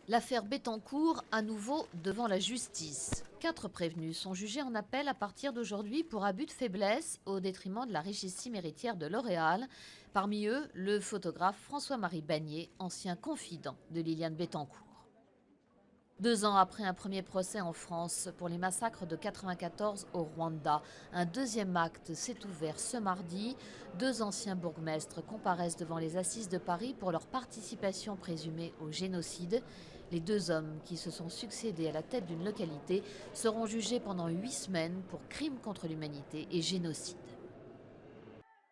L'affaire Bettencourt, à nouveau devant la justice. 4 prévenus sont jugés en appel à partir d'aujourd'hui pour abus de faiblesse au détriment de la richissime héritière de L'Oréal. Parmi eux, le photographe François-Marie Bagné, ancien confident de Liliane Bettencourt. 2 ans après un premier procès en France pour les massacres de 94 au Rwanda, un deuxième acte s'est ouvert ce mardi. 2 anciens bourgmestres comparaissent devant les assises de Paris pour leur participation présumée au génocide. Les 2 hommes qui se sont succédés à la tête d'une localité seront jugés pendant 8 semaines pour crimes contre l'humanité et génocide.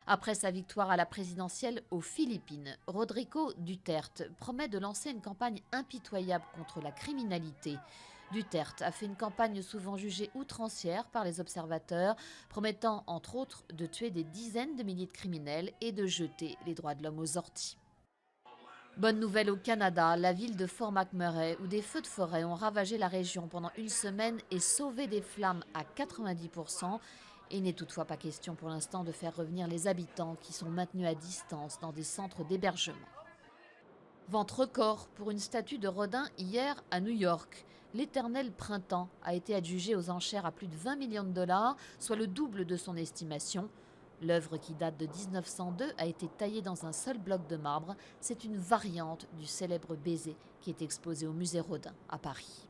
Après sa victoire à la présidentielle aux Philippines, Rodrigo Duterte promet de lancer une campagne impitoyable contre la criminalité. Duterte a fait une campagne souvent jugée outrancière par les observateurs, promettant entre autres de tuer des dizaines de milliers de criminels et de jeter les droits de l'homme aux orties. Bonne nouvelle au Canada, la ville de Fort McMurray, où des feux de forêt ont ravagé la région pendant une semaine et sauvé des flammes à 90%. Il n'est toutefois pas question pour l'instant de faire revenir les habitants qui sont maintenus à distance dans des centres d'hébergement. Vente record pour une statue de Rodin hier à New York. L'éternel printemps a été adjugé aux enchères à plus de 20 millions de dollars, soit le double de son estimation. L'œuvre, qui date de 1902, a été taillée dans un seul bloc de marbre. C'est une variante du célèbre baiser qui est exposé au musée Rodin à Paris.